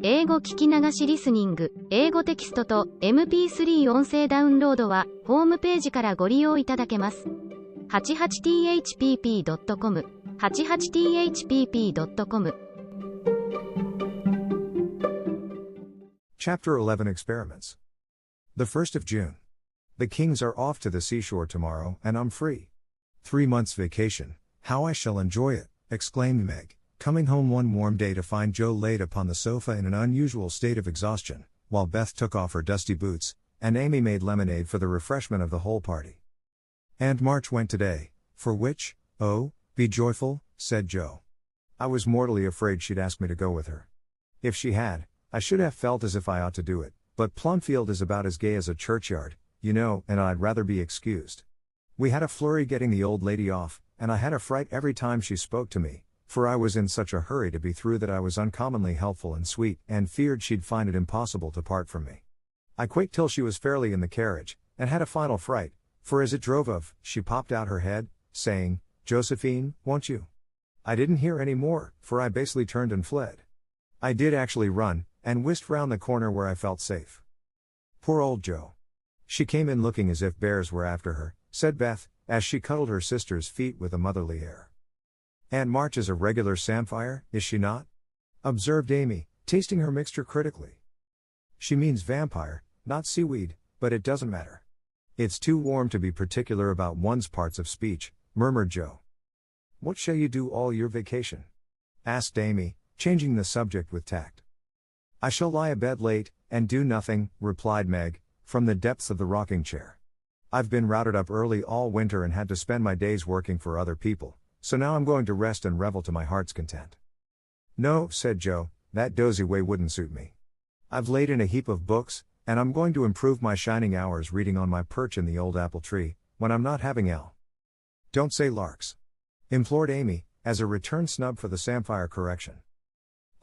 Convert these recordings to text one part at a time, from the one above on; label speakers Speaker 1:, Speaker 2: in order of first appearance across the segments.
Speaker 1: 英語聞き流しリスニング、英語テキストと MP3 音声ダウンロードはホームページからご利用いただけます。88thpp.com 88thpp.com
Speaker 2: Chapter 11 Experiments. The 1st of June. The Kings are off to the seashore tomorrow, and I'm free. 3 months vacation. How I shall enjoy it, exclaimed Meg, coming home one warm day to find Joe laid upon the sofa in an unusual state of exhaustion, while Beth took off her dusty boots, and Amy made lemonade for the refreshment of the whole party. And March went today, for which, oh, be joyful, said Joe. I was mortally afraid she'd ask me to go with her. If she had, I should have felt as if I ought to do it, but Plumfield is about as gay as a churchyard, you know, and I'd rather be excused. We had a flurry getting the old lady off, and I had a fright every time she spoke to me, for I was in such a hurry to be through that I was uncommonly helpful and sweet, and feared she'd find it impossible to part from me. I quaked till she was fairly in the carriage, and had a final fright, for as it drove off, she popped out her head, saying, "Josephine, won't you?" I didn't hear any more, for I basically turned and fled. I did actually run, and whisked round the corner where I felt safe. Poor old Joe. She came in looking as if bears were after her, said Beth, as she cuddled her sister's feet with a motherly air. Aunt March is a regular samphire, is she not? Observed Amy, tasting her mixture critically. She means vampire, not seaweed, but it doesn't matter. It's too warm to be particular about one's parts of speech, murmured Joe. What shall you do all your vacation? Asked Amy, changing the subject with tact. I shall lie abed late, and do nothing, replied Meg, from the depths of the rocking chair. I've been routed up early all winter and had to spend my days working for other people, so now I'm going to rest and revel to my heart's content. No, said Joe, that dozy way wouldn't suit me. I've laid in a heap of books, and I'm going to improve my shining hours reading on my perch in the old apple tree, when I'm not having Don't say larks, implored Amy, as a return snub for the samphire correction.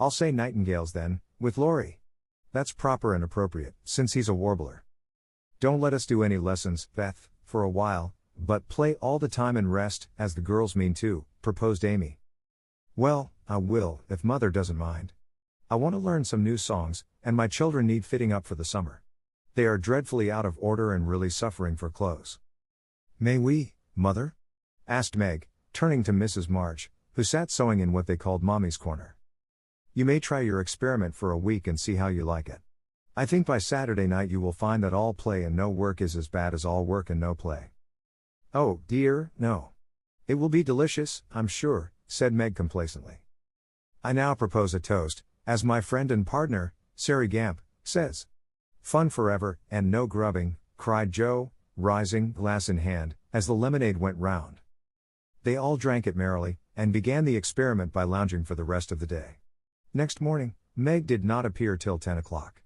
Speaker 2: I'll say nightingales then, with Laurie. That's proper and appropriate, since he's a warbler. Don't let us do any lessons, Beth, for a while, but play all the time and rest, as the girls mean to, proposed Amy. Well, I will, if Mother doesn't mind. I want to learn some new songs, and my children need fitting up for the summer. They are dreadfully out of order and really suffering for clothes. May we, Mother? Asked Meg, turning to Mrs. March, who sat sewing in what they called Mommy's corner. You may try your experiment for a week and see how you like it. I think by Saturday night you will find that all play and no work is as bad as all work and no play. Oh, dear, no. It will be delicious, I'm sure, said Meg complacently. I now propose a toast, as my friend and partner, Sari Gamp, says. Fun forever, and no grubbing, cried Joe, rising, glass in hand, as the lemonade went round. They all drank it merrily, and began the experiment by lounging for the rest of the day. Next morning, Meg did not appear till 10 o'clock.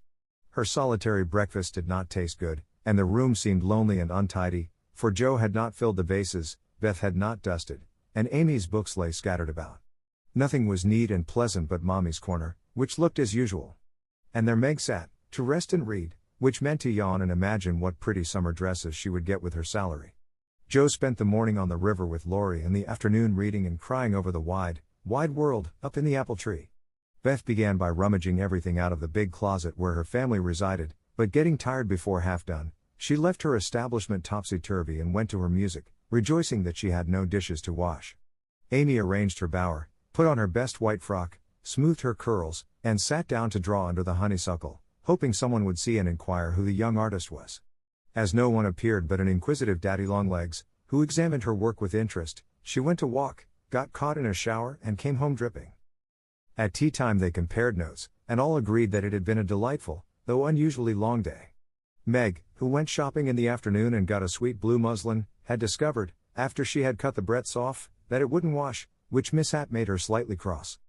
Speaker 2: Her solitary breakfast did not taste good, and the room seemed lonely and untidy, for Joe had not filled the vases, Beth had not dusted, and Amy's books lay scattered about. Nothing was neat and pleasant but Mommy's corner, which looked as usual. And there Meg sat, to rest and read, which meant to yawn and imagine what pretty summer dresses she would get with her salary. Joe spent the morning on the river with Laurie and the afternoon reading and crying over the wide, wide world, up in the apple tree. Beth began by rummaging everything out of the big closet where her family resided, but getting tired before half done, she left her establishment topsy-turvy and went to her music, rejoicing that she had no dishes to wash. Amy arranged her bower, put on her best white frock, smoothed her curls, and sat down to draw under the honeysuckle, hoping someone would see and inquire who the young artist was. As no one appeared but an inquisitive daddy longlegs, who examined her work with interest, she went to walk, got caught in a shower and came home dripping. At tea time they compared notes, and all agreed that it had been a delightful, though unusually long day. Meg, who went shopping in the afternoon and got a sweet blue muslin, had discovered, after she had cut the breadths off, that it wouldn't wash, which mishap made her slightly cross.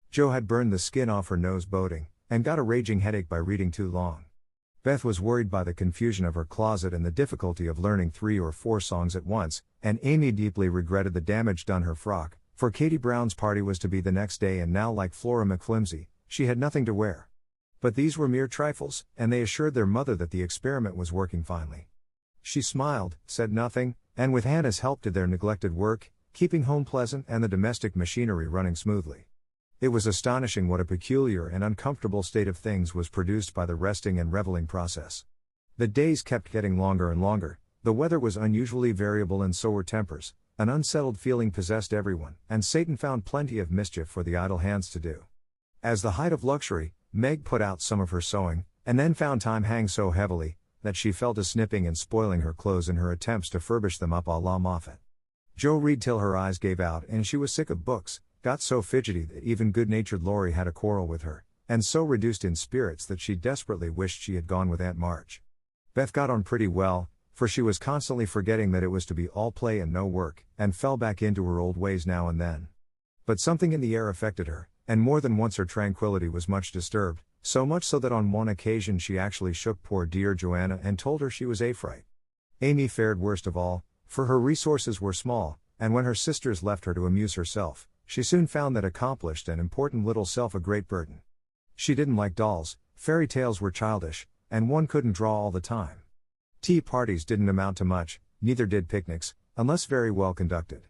Speaker 2: Joe had burned the skin off her nose boating, and got a raging headache by reading too long. Beth was worried by the confusion of her closet and the difficulty of learning 3 or 4 songs at once, and Amy deeply regretted the damage done her frock, for Katie Brown's party was to be the next day and now like Flora McFlimsy, she had nothing to wear. But these were mere trifles, and they assured their mother that the experiment was working finely. She smiled, said nothing, and with Hannah's help did their neglected work, keeping home pleasant and the domestic machinery running smoothly. It was astonishing what a peculiar and uncomfortable state of things was produced by the resting and reveling process. The days kept getting longer and longer, the weather was unusually variable and so were tempers, an unsettled feeling possessed everyone, and Satan found plenty of mischief for the idle hands to do. As the height of luxury, Meg put out some of her sewing, and then found time hang so heavily, that she fell to snipping and spoiling her clothes in her attempts to furbish them up a la Moffat. Jo read till her eyes gave out and she was sick of books, got so fidgety that even good-natured Laurie had a quarrel with her, and so reduced in spirits that she desperately wished she had gone with Aunt March. Beth got on pretty well, for she was constantly forgetting that it was to be all play and no work, and fell back into her old ways now and then. But something in the air affected her, and more than once her tranquility was much disturbed, so much so that on one occasion she actually shook poor dear Joanna and told her she was a fright. Amy fared worst of all, for her resources were small, and when her sisters left her to amuse herself, she soon found that accomplished and important little self a great burden. She didn't like dolls, fairy tales were childish, and one couldn't draw all the time. Tea parties didn't amount to much, neither did picnics, unless very well conducted.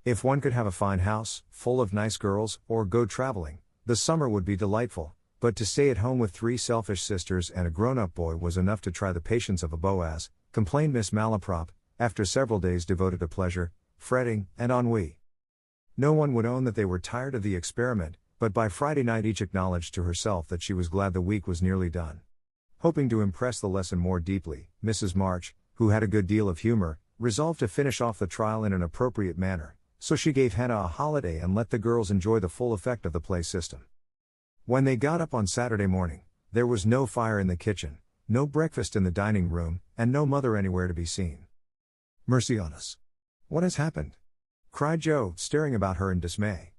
Speaker 2: If one could have a fine house, full of nice girls, or go traveling, the summer would be delightful, but to stay at home with 3 selfish sisters and a grown-up boy was enough to try the patience of a Boaz, complained Miss Malaprop, after several days devoted to pleasure, fretting, and ennui. No one would own that they were tired of the experiment, but by Friday night each acknowledged to herself that she was glad the week was nearly done. Hoping to impress the lesson more deeply, Mrs. March, who had a good deal of humor, resolved to finish off the trial in an appropriate manner, so she gave Hannah a holiday and let the girls enjoy the full effect of the play system. When they got up on Saturday morning, there was no fire in the kitchen, no breakfast in the dining room, and no mother anywhere to be seen. "Mercy on us! What has happened?" cried Jo, staring about her in dismay.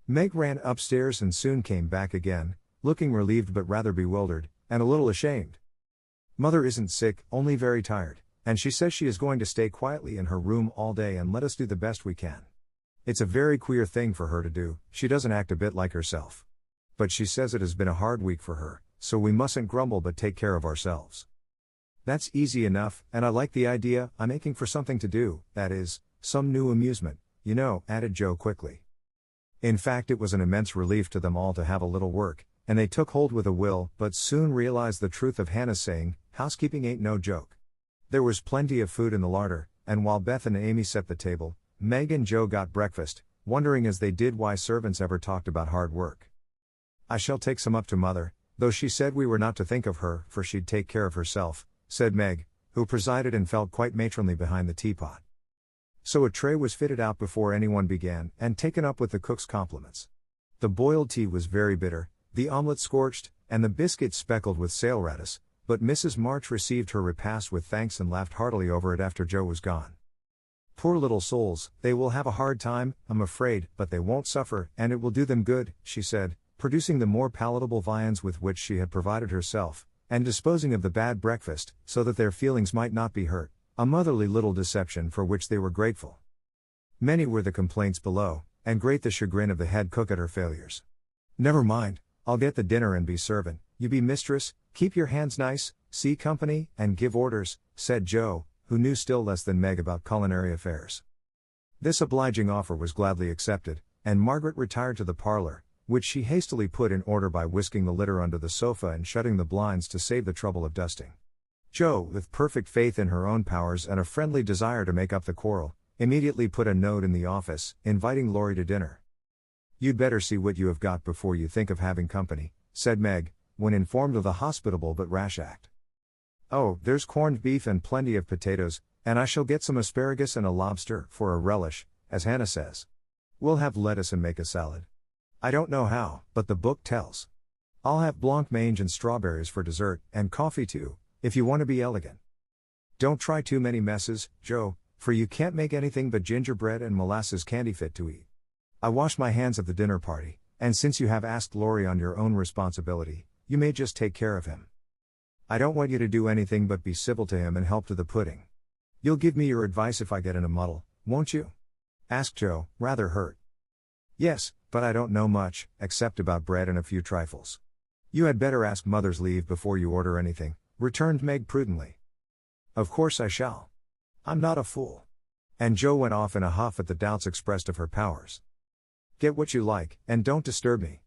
Speaker 2: Meg ran upstairs and soon came back again, looking relieved but rather bewildered, and a little ashamed. "Mother isn't sick, only very tired, and she says she is going to stay quietly in her room all day and let us do the best we can. It's a very queer thing for her to do, she doesn't act a bit like herself. But she says it has been a hard week for her, so we mustn't grumble but take care of ourselves." "That's easy enough, and I like the idea. I'm aching for something to do, that is, some new amusement, you know," added Jo quickly. In fact, it was an immense relief to them all to have a little work, and they took hold with a will, but soon realized the truth of Hannah's saying, "Housekeeping ain't no joke." There was plenty of food in the larder, and while Beth and Amy set the table, Meg and Jo got breakfast, wondering as they did why servants ever talked about hard work. "I shall take some up to Mother, though she said we were not to think of her, for she'd take care of herself," said Meg, who presided and felt quite matronly behind the teapot. So a tray was fitted out before anyone began, and taken up with the cook's compliments. The boiled tea was very bitter, the omelette scorched, and the biscuits speckled with saleratus, but Mrs. March received her repast with thanks and laughed heartily over it after Jo was gone. "Poor little souls, they will have a hard time, I'm afraid, but they won't suffer, and it will do them good," she said, producing the more palatable viands with which she had provided herself, and disposing of the bad breakfast, so that their feelings might not be hurt, a motherly little deception for which they were grateful. Many were the complaints below, and great the chagrin of the head cook at her failures. "Never mind, I'll get the dinner and be servant, you be mistress, keep your hands nice, see company, and give orders," said Jo, who knew still less than Meg about culinary affairs. This obliging offer was gladly accepted, and Margaret retired to the parlor, which she hastily put in order by whisking the litter under the sofa and shutting the blinds to save the trouble of dusting. Jo, with perfect faith in her own powers and a friendly desire to make up the quarrel, immediately put a note in the office, inviting Laurie to dinner. "You'd better see what you have got before you think of having company," said Meg, when informed of the hospitable but rash act. "Oh, there's corned beef and plenty of potatoes, and I shall get some asparagus and a lobster, for a relish, as Hannah says. We'll have lettuce and make a salad. I don't know how, but the book tells. I'll have blancmange and strawberries for dessert, and coffee too, if you want to be elegant. Don't try too many messes, Jo, for you can't make anything but gingerbread and molasses candy fit to eat. I wash my hands of the dinner party, and since you have asked Laurie on your own responsibility, you may just take care of him. I don't want you to do anything but be civil to him and help to the pudding. You'll give me your advice if I get in a muddle, won't you?" asked Jo, rather hurt. "Yes, but I don't know much, except about bread and a few trifles. You had better ask Mother's leave before you order anything," returned Meg prudently. "Of course I shall. I'm not a fool." And Jo went off in a huff at the doubts expressed of her powers. Get what you like, and don't disturb me.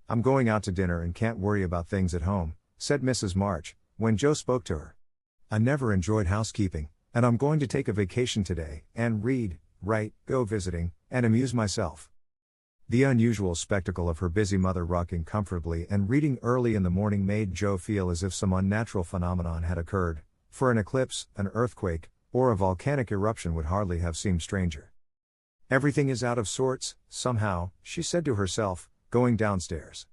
Speaker 2: I'm going out to dinner and can't worry about things at home, said Mrs. March, when Joe spoke to her. I never enjoyed housekeeping, and I'm going to take a vacation today, and read, write, go visiting, and amuse myself. The unusual spectacle of her busy mother rocking comfortably and reading early in the morning made Joe feel as if some unnatural phenomenon had occurred, for an eclipse, an earthquake, or a volcanic eruption would hardly have seemed stranger. Everything is out of sorts, somehow, she said to herself, going downstairs.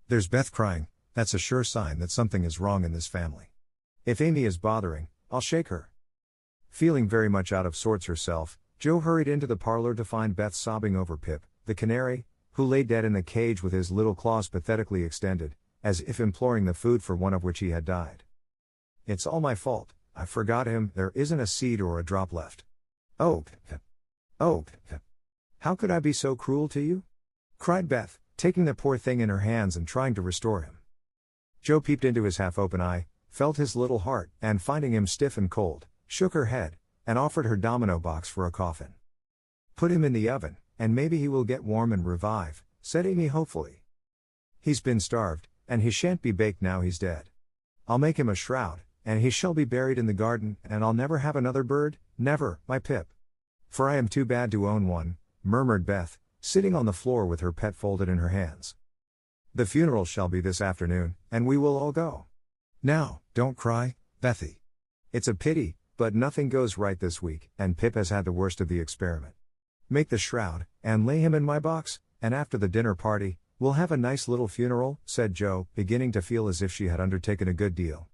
Speaker 2: There's Beth crying, that's a sure sign that something is wrong in this family. If Amy is bothering, I'll shake her. Feeling very much out of sorts herself, Joe hurried into the parlor to find Beth sobbing over Pip, the canary, who lay dead in the cage with his little claws pathetically extended, as if imploring the food for one of which he had died. It's all my fault, I forgot him, there isn't a seed or a drop left. Oh, Pip. Oh, Pip. How could I be so cruel to you? Cried Beth, taking the poor thing in her hands and trying to restore him. Joe peeped into his half-open eye, felt his little heart, and finding him stiff and cold, shook her head, and offered her domino box for a coffin. Put him in the oven, and maybe he will get warm and revive, said Amy hopefully. He's been starved, and he shan't be baked now he's dead. I'll make him a shroud, and he shall be buried in the garden, and I'll never have another bird, never, my Pip. For I am too bad to own one, murmured Beth, sitting on the floor with her pet folded in her hands. The funeral shall be this afternoon, and we will all go. Now, don't cry, Bethy. It's a pity, but nothing goes right this week, and Pip has had the worst of the experiment. Make the shroud, and lay him in my box, and after the dinner party, we'll have a nice little funeral, said Joe, beginning to feel as if she had undertaken a good deal.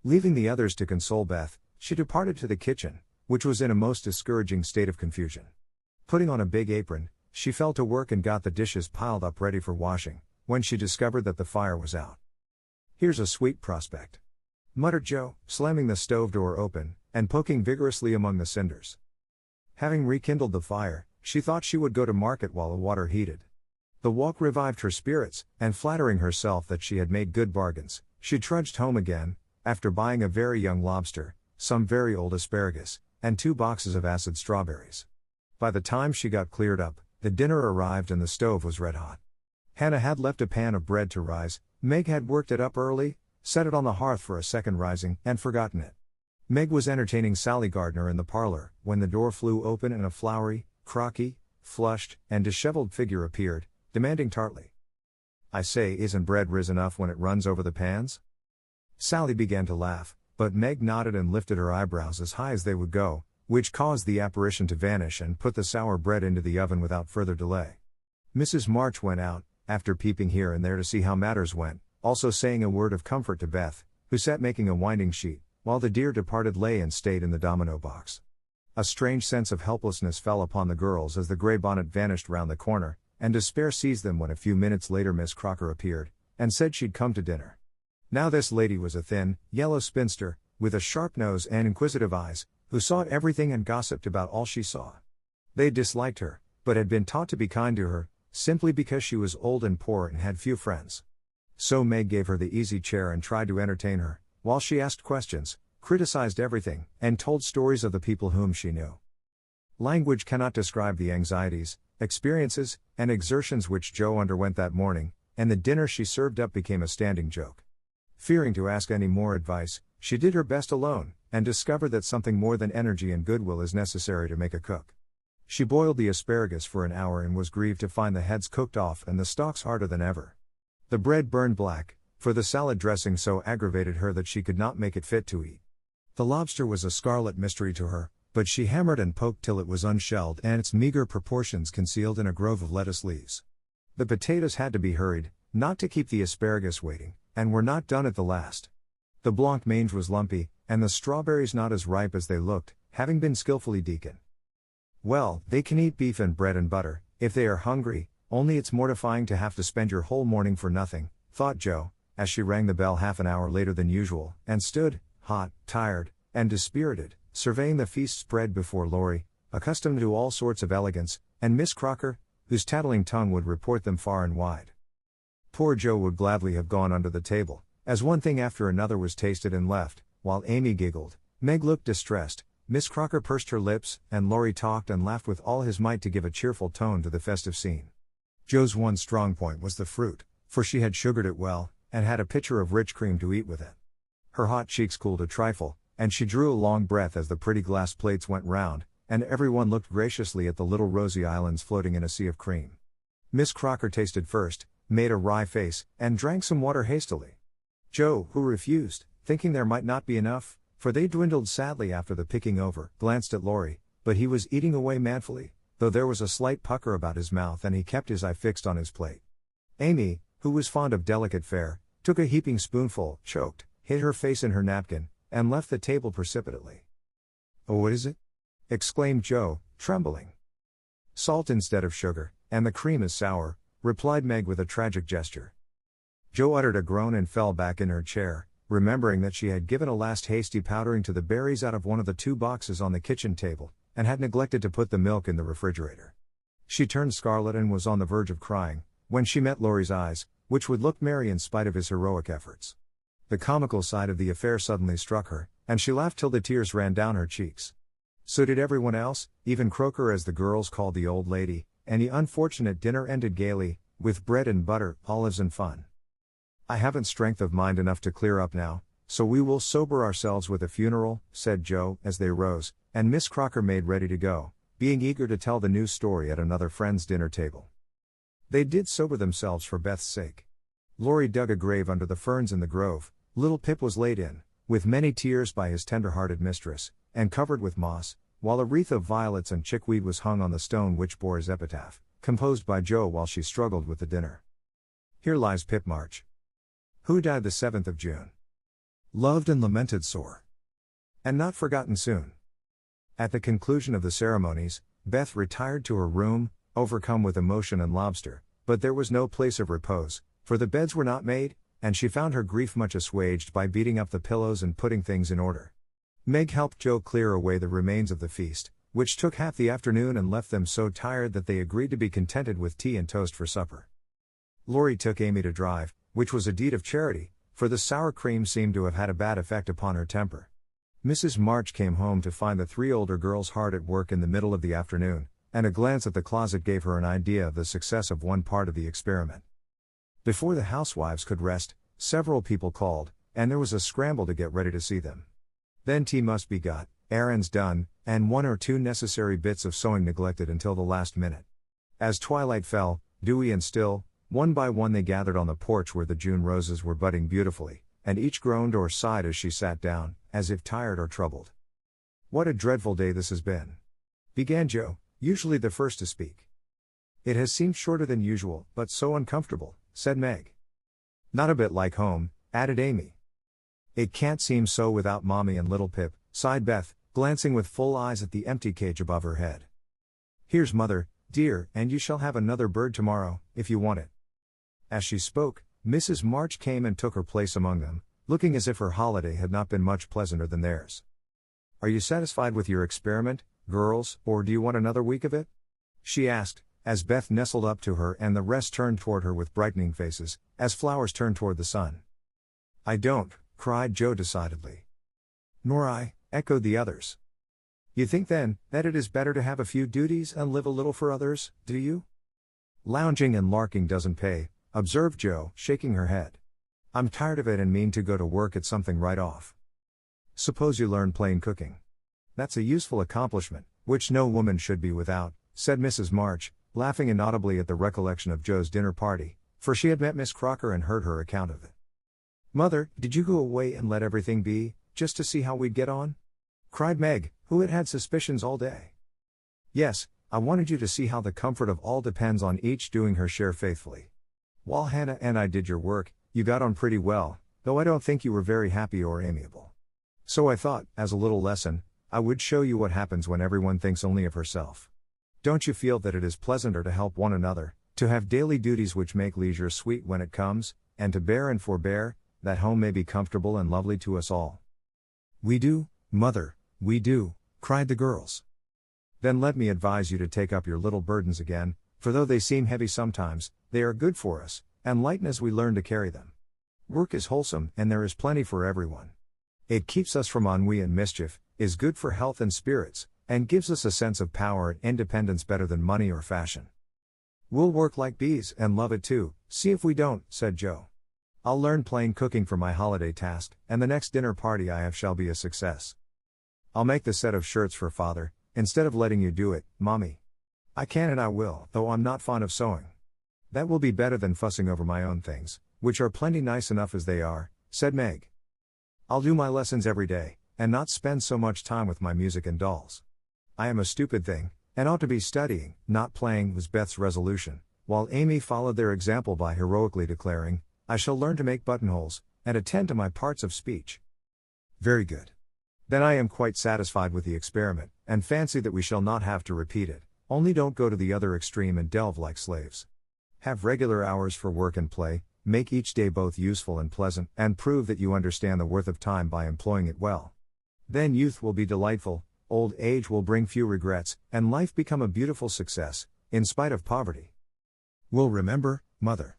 Speaker 2: Leaving the others to console Beth, she departed to the kitchen, which was in a most discouraging state of confusion. Putting on a big apron, she fell to work and got the dishes piled up ready for washing, when she discovered that the fire was out. Here's a sweet prospect, muttered Joe, slamming the stove door open, and poking vigorously among the cinders. Having rekindled the fire, she thought she would go to market while the water heated. The walk revived her spirits, and flattering herself that she had made good bargains, she trudged home again, after buying a very young lobster, some very old asparagus, and 2 boxes of acid strawberries. By the time she got cleared up, the dinner arrived and the stove was red hot. Hannah had left a pan of bread to rise, Meg had worked it up early, set it on the hearth for a second rising, and forgotten it. Meg was entertaining Sally Gardner in the parlor, when the door flew open and a flowery, crocky, flushed, and disheveled figure appeared, demanding tartly, I say, isn't bread risen enough when it runs over the pans? Sally began to laugh, but Meg nodded and lifted her eyebrows as high as they would go, which caused the apparition to vanish and put the sour bread into the oven without further delay. Mrs. March went out, after peeping here and there to see how matters went, also saying a word of comfort to Beth, who sat making a winding sheet, while the dear departed lay and stayed in the domino box. A strange sense of helplessness fell upon the girls as the gray bonnet vanished round the corner, and despair seized them when a few minutes later Miss Crocker appeared, and said she'd come to dinner. Now this lady was a thin, yellow spinster, with a sharp nose and inquisitive eyes, who saw everything and gossiped about all she saw. They disliked her, but had been taught to be kind to her, simply because she was old and poor and had few friends. So Meg gave her the easy chair and tried to entertain her, while she asked questions, criticized everything, and told stories of the people whom she knew. Language cannot describe the anxieties, experiences, and exertions which Joe underwent that morning, and the dinner she served up became a standing joke. Fearing to ask any more advice, she did her best alone, and discovered that something more than energy and goodwill is necessary to make a cook. She boiled the asparagus for an hour and was grieved to find the heads cooked off and the stalks harder than ever. The bread burned black, for the salad dressing so aggravated her that she could not make it fit to eat. The lobster was a scarlet mystery to her, but she hammered and poked till it was unshelled and its meager proportions concealed in a grove of lettuce leaves. The potatoes had to be hurried, not to keep the asparagus waiting, and were not done at the last. The blanc mange was lumpy, and the strawberries not as ripe as they looked, having been skillfully deaconed. Well, they can eat beef and bread and butter, if they are hungry, only it's mortifying to have to spend your whole morning for nothing, thought Joe, as she rang the bell half an hour later than usual, and stood, hot, tired, and dispirited, surveying the feast spread before Laurie, accustomed to all sorts of elegance, and Miss Crocker, whose tattling tongue would report them far and wide. Poor Joe would gladly have gone under the table, as one thing after another was tasted and left, while Amy giggled, Meg looked distressed, Miss Crocker pursed her lips, and Laurie talked and laughed with all his might to give a cheerful tone to the festive scene. Jo's one strong point was the fruit, for she had sugared it well, and had a pitcher of rich cream to eat with it. Her hot cheeks cooled a trifle, and she drew a long breath as the pretty glass plates went round, and everyone looked graciously at the little rosy islands floating in a sea of cream. Miss Crocker tasted first, made a wry face, and drank some water hastily. Jo, who refused, thinking there might not be enough, for they dwindled sadly after the picking over, glanced at Laurie, but he was eating away manfully, though there was a slight pucker about his mouth and he kept his eye fixed on his plate. Amy, who was fond of delicate fare, took a heaping spoonful, choked, hid her face in her napkin, and left the table precipitately. "Oh, what is it?" exclaimed Jo, trembling. "Salt instead of sugar, and the cream is sour," replied Meg with a tragic gesture. Jo uttered a groan and fell back in her chair, remembering that she had given a last hasty powdering to the berries out of one of the 2 boxes on the kitchen table, and had neglected to put the milk in the refrigerator. She turned scarlet and was on the verge of crying, when she met Laurie's eyes, which would look merry in spite of his heroic efforts. The comical side of the affair suddenly struck her, and she laughed till the tears ran down her cheeks. So did everyone else, even Croker, as the girls called the old lady, and the unfortunate dinner ended gaily, with bread and butter, olives and fun. "I haven't strength of mind enough to clear up now, so we will sober ourselves with a funeral," said Jo, as they rose, and Miss Crocker made ready to go, being eager to tell the new story at another friend's dinner table. They did sober themselves for Beth's sake. Laurie dug a grave under the ferns in the grove, little Pip was laid in, with many tears by his tender-hearted mistress, and covered with moss, while a wreath of violets and chickweed was hung on the stone which bore his epitaph, composed by Jo while she struggled with the dinner. "Here lies Pip March, who died the 7th of June. Loved and lamented sore, and not forgotten soon." At the conclusion of the ceremonies, Beth retired to her room, overcome with emotion and lobster, but there was no place of repose, for the beds were not made, and she found her grief much assuaged by beating up the pillows and putting things in order. Meg helped Jo clear away the remains of the feast, which took half the afternoon and left them so tired that they agreed to be contented with tea and toast for supper. Laurie took Amy to drive, which was a deed of charity, for the sour cream seemed to have had a bad effect upon her temper. Mrs. March came home to find the 3 older girls hard at work in the middle of the afternoon, and a glance at the closet gave her an idea of the success of one part of the experiment. Before the housewives could rest, several people called, and there was a scramble to get ready to see them. Then tea must be got, errands done, and 1 or 2 necessary bits of sewing neglected until the last minute. As twilight fell, dewy and still, one by one they gathered on the porch where the June roses were budding beautifully, and each groaned or sighed as she sat down, as if tired or troubled. "What a dreadful day this has been," began Jo, usually the first to speak. "It has seemed shorter than usual, but so uncomfortable," said Meg. "Not a bit like home," added Amy. "It can't seem so without Mommy and little Pip," sighed Beth, glancing with full eyes at the empty cage above her head. "Here's Mother, dear, and you shall have another bird tomorrow, if you want it." As she spoke, Mrs. March came and took her place among them, looking as if her holiday had not been much pleasanter than theirs. "Are you satisfied with your experiment, girls, or do you want another week of it?" she asked, as Beth nestled up to her and the rest turned toward her with brightening faces, as flowers turn toward the sun. "I don't," cried Jo decidedly. "Nor I," echoed the others. "You think then, that it is better to have a few duties and live a little for others, do you?" "Lounging and larking doesn't pay," observed Jo, shaking her head. "I'm tired of it and mean to go to work at something right off. Suppose you learn plain cooking. That's a useful accomplishment, which no woman should be without," said Mrs. March, laughing inaudibly at the recollection of Jo's dinner party, for she had met Miss Crocker and heard her account of it. "Mother, did you go away and let everything be, just to see how we'd get on?" cried Meg, who had had suspicions all day. "Yes, I wanted you to see how the comfort of all depends on each doing her share faithfully. While Hannah and I did your work, you got on pretty well, though I don't think you were very happy or amiable. So I thought, as a little lesson, I would show you what happens when everyone thinks only of herself. Don't you feel that it is pleasanter to help one another, to have daily duties which make leisure sweet when it comes, and to bear and forbear, that home may be comfortable and lovely to us all?" "We do, Mother, we do," cried the girls. "Then let me advise you to take up your little burdens again, for though they seem heavy sometimes, they are good for us, and lighten as we learn to carry them. Work is wholesome, and there is plenty for everyone. It keeps us from ennui and mischief, is good for health and spirits, and gives us a sense of power and independence better than money or fashion. We'll work like bees and love it too, see if we don't, said Joe. I'll learn plain cooking for my holiday task, and the next dinner party I have shall be a success. I'll make the set of shirts for father, instead of letting you do it, mommy. I can and I will, though I'm not fond of sewing. That will be better than fussing over my own things, which are plenty nice enough as they are, said Meg. I'll do my lessons every day, and not spend so much time with my music and dolls. I am a stupid thing, and ought to be studying, not playing, was Beth's resolution, while Amy followed their example by heroically declaring, I shall learn to make buttonholes, and attend to my parts of speech. Very good. Then I am quite satisfied with the experiment, and fancy that we shall not have to repeat it, only don't go to the other extreme and delve like slaves. Have regular hours for work and play, make each day both useful and pleasant, and prove that you understand the worth of time by employing it well. Then youth will be delightful, old age will bring few regrets, and life become a beautiful success, in spite of poverty. We'll remember, mother.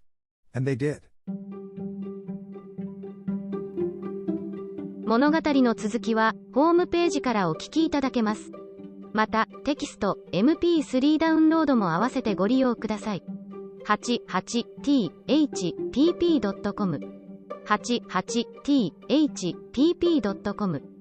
Speaker 2: And they did.
Speaker 1: 物語の続きはホームページからお聞きいただけます。またテキスト MP3 ダウンロードも合わせてご利用ください。88thpp.com 88thpp.com